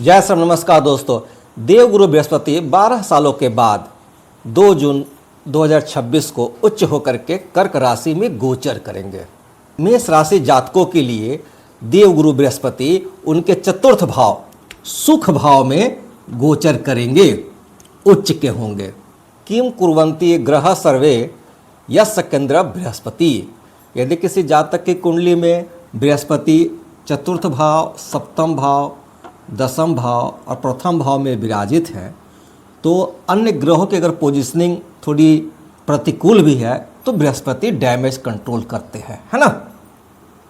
जय श्री नमस्कार दोस्तों। देवगुरु बृहस्पति 12 सालों के बाद 2 जून 2026 को उच्च होकर के कर्क राशि में गोचर करेंगे। मेष राशि जातकों के लिए देवगुरु बृहस्पति उनके चतुर्थ भाव सुख भाव में गोचर करेंगे, उच्च के होंगे। किम कुर्वन्ति ग्रह सर्वे यस्य केंद्र बृहस्पति। यदि किसी जातक की कुंडली में बृहस्पति चतुर्थ भाव, सप्तम भाव, दसम भाव और प्रथम भाव में विराजित हैं तो अन्य ग्रहों की अगर पोजीशनिंग थोड़ी प्रतिकूल भी है तो बृहस्पति डैमेज कंट्रोल करते हैं, है ना।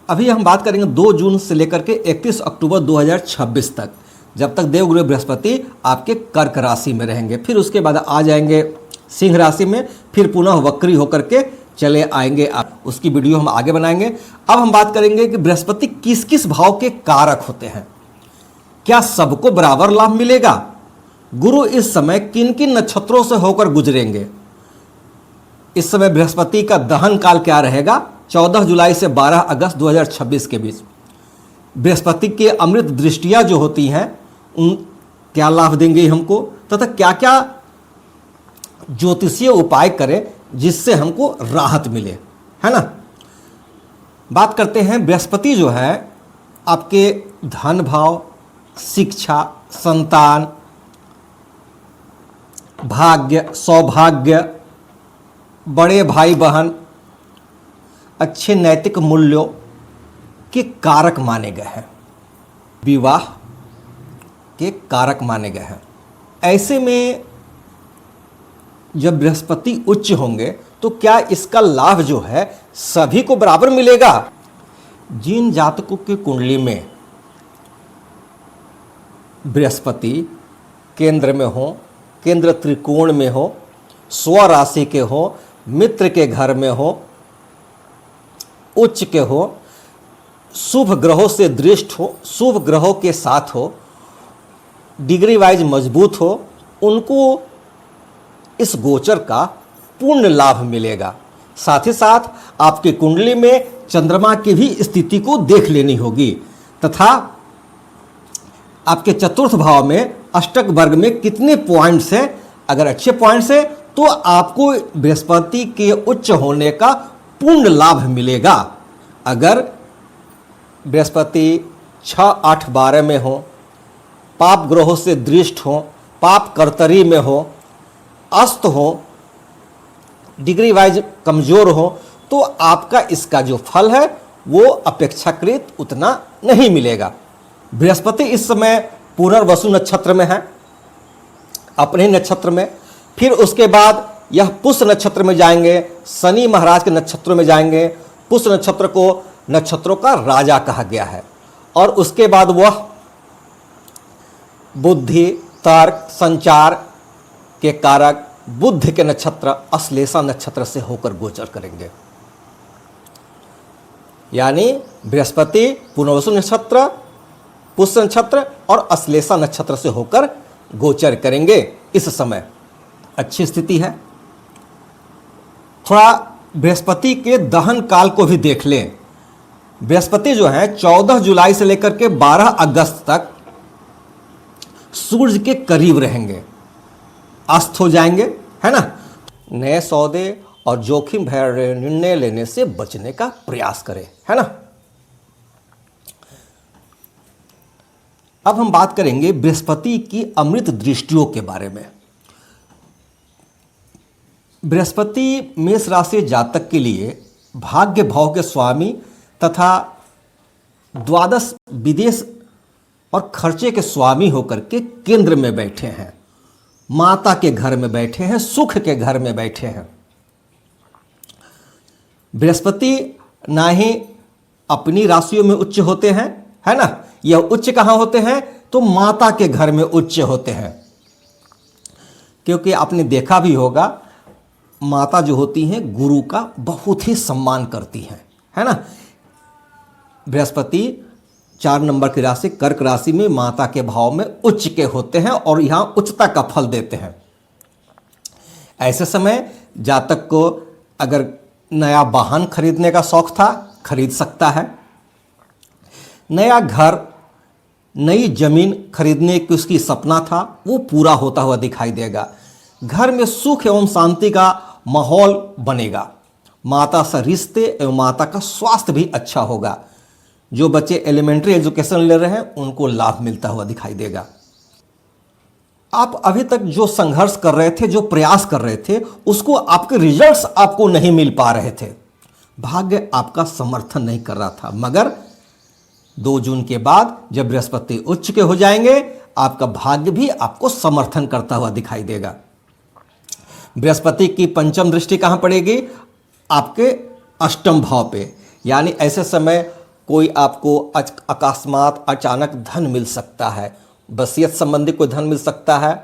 अभी हम बात करेंगे 2 जून से लेकर के 31 अक्टूबर 2026 तक, जब तक देवगुरु बृहस्पति आपके कर्क राशि में रहेंगे। फिर उसके बाद आ जाएंगे सिंह राशि में, फिर पुनः वक्री होकर के चले आएंगे। आप उसकी वीडियो हम आगे बनाएंगे। अब हम बात करेंगे कि बृहस्पति किस किस भाव के कारक होते हैं, क्या सबको बराबर लाभ मिलेगा, गुरु इस समय किन किन नक्षत्रों से होकर गुजरेंगे, इस समय बृहस्पति का दहन काल क्या रहेगा 14 जुलाई से 12 अगस्त 2026 के बीच, बृहस्पति के अमृत दृष्टियां जो होती हैं उन क्या लाभ देंगे हमको, तथा क्या क्या ज्योतिषीय उपाय करें जिससे हमको राहत मिले, है ना। बात करते हैं बृहस्पति जो है आपके धन भाव, शिक्षा, संतान, भाग्य, सौभाग्य, बड़े भाई बहन, अच्छे नैतिक मूल्यों के कारक माने गए हैं, विवाह के कारक माने गए हैं। ऐसे में जब बृहस्पति उच्च होंगे तो क्या इसका लाभ जो है सभी को बराबर मिलेगा। जिन जातकों की कुंडली में बृहस्पति केंद्र में हो, केंद्र त्रिकोण में हो, स्वराशि के हो, मित्र के घर में हो, उच्च के हो, शुभ ग्रहों से दृष्ट हो, शुभ ग्रहों के साथ हो, डिग्री वाइज मजबूत हो, उनको इस गोचर का पूर्ण लाभ मिलेगा। साथ ही साथ आपकी कुंडली में चंद्रमा की भी स्थिति को देख लेनी होगी तथा आपके चतुर्थ भाव में अष्टक वर्ग में कितने पॉइंट्स हैं। अगर अच्छे पॉइंट्स हैं तो आपको बृहस्पति के उच्च होने का पूर्ण लाभ मिलेगा। अगर बृहस्पति 6, 8, 12 में हो, पाप ग्रहों से दृष्ट हो, पाप कर्तरी में हो, अस्त हो, डिग्री वाइज कमजोर हो, तो आपका इसका जो फल है वो अपेक्षाकृत उतना नहीं मिलेगा। बृहस्पति इस समय पुनर्वसु नक्षत्र में है, अपने नक्षत्र में, फिर उसके बाद यह पुष्य नक्षत्र में जाएंगे, शनि महाराज के नक्षत्रों में जाएंगे। पुष्य नक्षत्र को नक्षत्रों का राजा कहा गया है और उसके बाद वह बुद्धि, तर्क, संचार के कारक बुध के नक्षत्र अश्लेषा नक्षत्र से होकर गोचर करेंगे। यानी बृहस्पति पुनर्वसु नक्षत्र, पुष्य नक्षत्र और अश्लेषा नक्षत्र से होकर गोचर करेंगे। इस समय अच्छी स्थिति है। थोड़ा बृहस्पति के दहन काल को भी देख लें। बृहस्पति जो है 14 जुलाई से लेकर के 12 अगस्त तक सूर्य के करीब रहेंगे, अस्त हो जाएंगे, है ना। नए सौदे और जोखिम भरे निर्णय लेने से बचने का प्रयास करें, है ना। अब हम बात करेंगे बृहस्पति की अमृत दृष्टियों के बारे में। बृहस्पति मेष राशि जातक के लिए भाग्य भाव के स्वामी तथा द्वादश विदेश और खर्चे के स्वामी होकर के केंद्र में बैठे हैं, माता के घर में बैठे हैं, सुख के घर में बैठे हैं। बृहस्पति ना ही अपनी राशियों में उच्च होते हैं, है ना। यह उच्च कहाँ होते हैं तो माता के घर में उच्च होते हैं, क्योंकि आपने देखा भी होगा माता जो होती हैं गुरु का बहुत ही सम्मान करती हैं, है ना। बृहस्पति 4 नंबर की राशि कर्क राशि में माता के भाव में उच्च के होते हैं और यहाँ उच्चता का फल देते हैं। ऐसे समय जातक को अगर नया वाहन खरीदने का शौक था, खरीद सकता है। नया घर नई जमीन खरीदने की उसकी सपना था वो पूरा होता हुआ दिखाई देगा। घर में सुख एवं शांति का माहौल बनेगा। माता से रिश्ते एवं माता का स्वास्थ्य भी अच्छा होगा। जो बच्चे एलिमेंट्री एजुकेशन ले रहे हैं उनको लाभ मिलता हुआ दिखाई देगा। आप अभी तक जो संघर्ष कर रहे थे, जो प्रयास कर रहे थे, उसको आपके रिजल्ट्स आपको नहीं मिल पा रहे थे। भाग्य आपका समर्थन नहीं कर रहा था, मगर 2 जून के बाद जब बृहस्पति उच्च के हो जाएंगे, आपका भाग्य भी आपको समर्थन करता हुआ दिखाई देगा। बृहस्पति की पंचम दृष्टि कहां पड़ेगी? आपके अष्टम भाव पे। यानी ऐसे समय कोई आपको अकस्मात अचानक धन मिल सकता है। वसीयत संबंधी कोई धन मिल सकता है,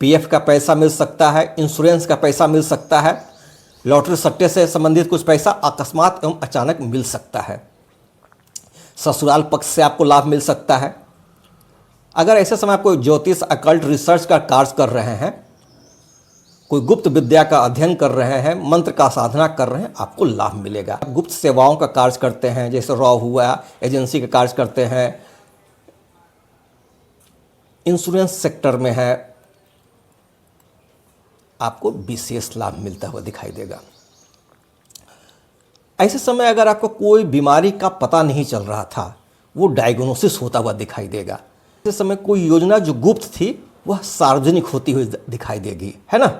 पीएफ का पैसा मिल सकता है, इंश्योरेंस का पैसा मिल सकता है, लॉटरी सट्टे से संबंधित कुछ पैसा अकस्मात एवं अचानक मिल सकता है। ससुराल पक्ष से आपको लाभ मिल सकता है। अगर ऐसे समय आप कोई ज्योतिष अकल्ट रिसर्च का कार्य कर रहे हैं, कोई गुप्त विद्या का अध्ययन कर रहे हैं, मंत्र का साधना कर रहे हैं, आपको लाभ मिलेगा। गुप्त सेवाओं का कार्य करते हैं, जैसे रॉ हुआ, एजेंसी का कार्य करते हैं, इंश्योरेंस सेक्टर में है, आपको विशेष लाभ मिलता हुआ दिखाई देगा। ऐसे समय अगर आपको कोई बीमारी का पता नहीं चल रहा था, वो डायग्नोसिस होता हुआ दिखाई देगा। ऐसे समय कोई योजना जो गुप्त थी वह सार्वजनिक होती हुई दिखाई देगी, है ना।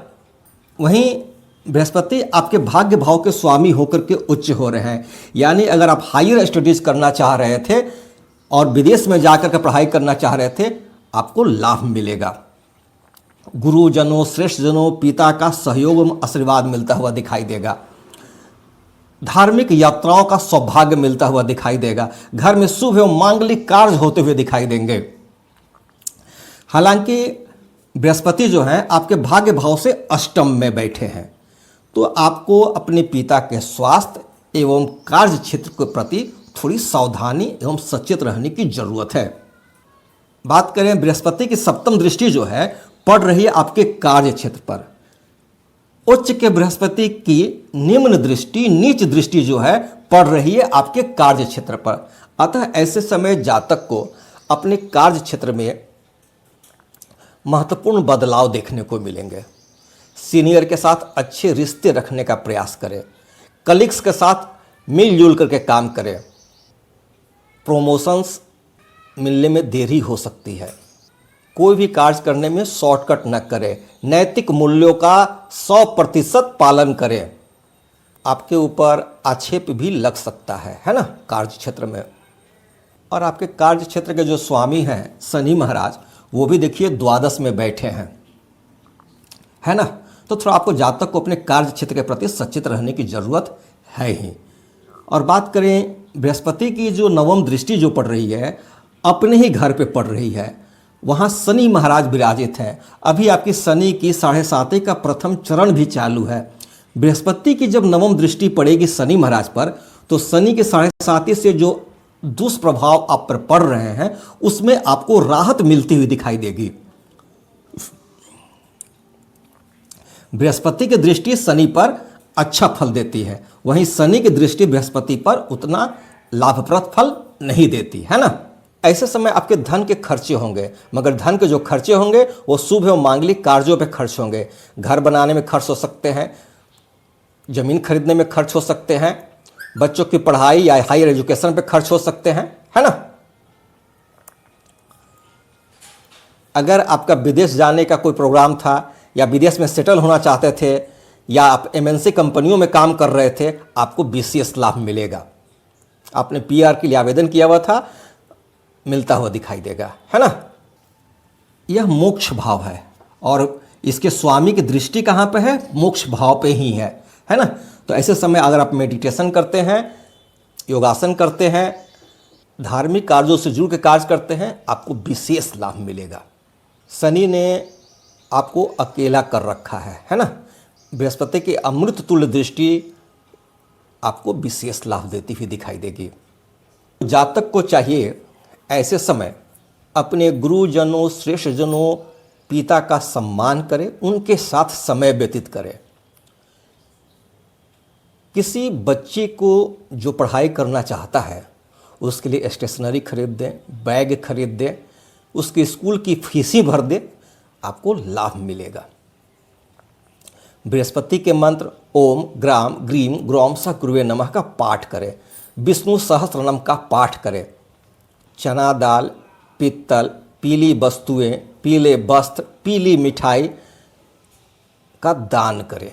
वहीं बृहस्पति आपके भाग्य भाव के स्वामी होकर के उच्च हो रहे हैं। यानी अगर आप हायर स्टडीज करना चाह रहे थे और विदेश में जाकर के पढ़ाई करना चाह रहे थे, आपको लाभ मिलेगा। गुरुजनों, श्रेष्ठ जनों, पिता का सहयोग एवं आशीर्वाद मिलता हुआ दिखाई देगा। धार्मिक यात्राओं का सौभाग्य मिलता हुआ दिखाई देगा। घर में शुभ एवं मांगलिक कार्य होते हुए दिखाई देंगे। हालांकि बृहस्पति जो हैं आपके भाग्य भाव से अष्टम में बैठे हैं, तो आपको अपने पिता के स्वास्थ्य एवं कार्य क्षेत्र के प्रति थोड़ी सावधानी एवं सचेत रहने की जरूरत है। बात करें बृहस्पति की सप्तम दृष्टि जो है पड़ रही है आपके कार्य क्षेत्र पर। उच्च के बृहस्पति की निम्न दृष्टि, नीच दृष्टि जो है पड़ रही है आपके कार्य क्षेत्र पर। अतः ऐसे समय जातक को अपने कार्य क्षेत्र में महत्वपूर्ण बदलाव देखने को मिलेंगे। सीनियर के साथ अच्छे रिश्ते रखने का प्रयास करें। कलीग्स के साथ मिलजुल करके काम करें। प्रोमोशंस मिलने में देरी हो सकती है। कोई भी कार्य करने में शॉर्टकट न करें। नैतिक मूल्यों का 100% पालन करें। आपके ऊपर आक्षेप भी लग सकता है ना, कार्य क्षेत्र में। और आपके कार्य क्षेत्र के जो स्वामी हैं शनि महाराज, वो भी देखिए द्वादश में बैठे हैं, है ना। तो थोड़ा आपको जातक को अपने कार्य क्षेत्र के प्रति सचेत रहने की जरूरत है ही। और बात करें बृहस्पति की जो नवम दृष्टि जो पड़ रही है, अपने ही घर पे पड़ रही है, वहाँ शनि महाराज विराजित हैं। अभी आपकी शनि की 7.5 का प्रथम चरण भी चालू है। बृहस्पति की जब नवम दृष्टि पड़ेगी शनि महाराज पर, तो शनि के 7.5 से जो दुष्प्रभाव आप पर पड़ रहे हैं उसमें आपको राहत मिलती हुई दिखाई देगी। बृहस्पति की दृष्टि शनि पर अच्छा फल देती है, वहीं शनि की दृष्टि बृहस्पति पर उतना लाभप्रद फल नहीं देती, है ना। ऐसे समय आपके धन के खर्चे होंगे, मगर धन के जो खर्चे होंगे वो शुभ एवं मांगलिक कार्यों पे खर्च होंगे। घर बनाने में खर्च हो सकते हैं, जमीन खरीदने में खर्च हो सकते हैं, बच्चों की पढ़ाई या हायर एजुकेशन पे खर्च हो सकते हैं, है ना। अगर आपका विदेश जाने का कोई प्रोग्राम था या विदेश में सेटल होना चाहते थे या आप एमएनसी कंपनियों में काम कर रहे थे, आपको विशेष लाभ मिलेगा। आपने पीआर के लिए आवेदन किया हुआ था, मिलता हुआ दिखाई देगा, है ना। यह मोक्ष भाव है और इसके स्वामी की दृष्टि कहाँ पे है? मोक्ष भाव पे ही है ना। तो ऐसे समय अगर आप मेडिटेशन करते हैं, योगासन करते हैं, धार्मिक कार्यों से जुड़ के कार्य करते हैं, आपको विशेष लाभ मिलेगा। शनि ने आपको अकेला कर रखा है ना। बृहस्पति की अमृत तुल्य दृष्टि आपको विशेष लाभ देती हुई दिखाई देगी। जातक को चाहिए ऐसे समय अपने गुरुजनों, श्रेष्ठ जनों, पिता का सम्मान करें, उनके साथ समय व्यतीत करें। किसी बच्चे को जो पढ़ाई करना चाहता है उसके लिए स्टेशनरी खरीद दें, बैग खरीद दें, उसके स्कूल की फीस ही भर दे, आपको लाभ मिलेगा। बृहस्पति के मंत्र ओम ग्राम ग्रीम ग्रौम स गुरुवे नमः का पाठ करें। विष्णु सहस्त्रनाम का पाठ करें। चना दाल, पीतल, पीली वस्तुएं, पीले वस्त्र, पीली मिठाई का दान करें।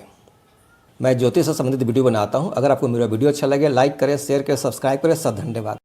मैं ज्योतिष से संबंधित वीडियो बनाता हूं। अगर आपको मेरा वीडियो अच्छा लगे लाइक करें, शेयर करें, सब्सक्राइब करें। सब धन्यवाद।